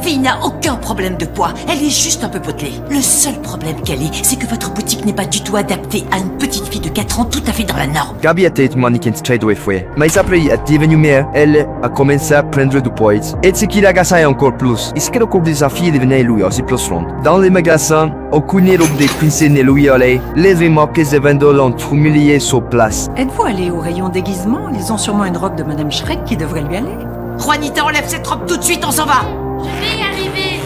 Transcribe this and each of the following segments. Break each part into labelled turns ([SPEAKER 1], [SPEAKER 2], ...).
[SPEAKER 1] fille n'a aucun problème de poids, elle est juste un peu potelée. Le seul problème qu'elle ait, c'est que votre boutique n'est pas du tout adaptée à une petite fille de 4 ans tout à fait dans la norme.
[SPEAKER 2] Gabi était une mannequin straight away foi, mas après est devenue mère, elle a commencé à prendre du poids. Et ce qui l'agaçait encore plus, c'est que le corps des filles devenait lui aussi plus rond. Dans les magasins, aucune robe des princesses ne lui allait, les remarques et vendeurs l'ont humilié sur place.
[SPEAKER 3] Êtes-vous allé au rayon déguisement? Ils ont sûrement une robe de Madame Shrek qui devrait lui aller.
[SPEAKER 1] Juanita, enlève cette robe tout de suite, on s'en va.
[SPEAKER 4] Je vais y arriver.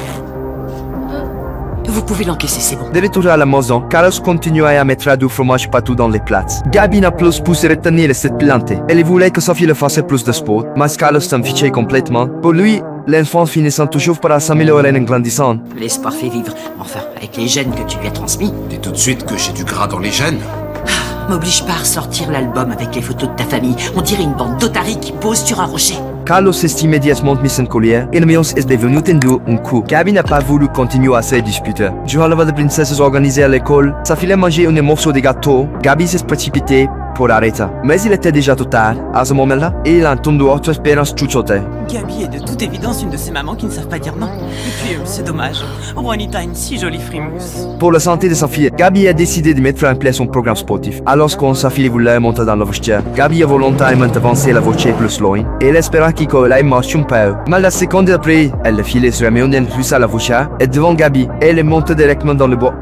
[SPEAKER 1] Vous pouvez l'encaisser, c'est bon.
[SPEAKER 2] De retour à la maison, Carlos continuait à mettre du fromage partout dans les plats. Gabi n'a plus pu se retenir cette plante. Elle voulait que sa fille le fasse plus de sport, mais Carlos s'en fichait complètement. Pour lui, l'enfant finissant toujours par s'améliorer en grandissant.
[SPEAKER 1] L'espoir fait vivre. Enfin, avec les gènes que tu lui as transmis.
[SPEAKER 5] Dis tout de suite que j'ai du gras dans les gènes.
[SPEAKER 1] M'oblige pas à ressortir l'album avec les photos de ta famille. On dirait une bande d'otaries qui posent sur un rocher.
[SPEAKER 2] Carlos s'est immédiatement mis en colère et l'ambiance est devenue tendue un coup. Gabi n'a pas voulu continuer à se disputer. Durant le bal de princesses organisé à l'école, sa fille a mangé un morceau de gâteau. Gabi s'est précipitée pour arrêter. Mais il était déjà trop tard, à ce moment-là, et il a entendu autre espérance chuchoter.
[SPEAKER 6] Gabi est de toute évidence une de ces mamans qui ne savent pas dire non. Et puis, c'est dommage. Juanita a une si jolie frimousse.
[SPEAKER 2] Pour la santé de sa fille, Gabi a décidé de mettre en place son programme sportif. Alors quand sa fille voulait monter dans la voiture, Gabi a volontairement avancé la voiture plus loin, et elle espéra qu'elle marche un peu. Mais la seconde après, elle filait sur la main plus à la voiture, et devant Gabi, elle est montée directement dans le bois.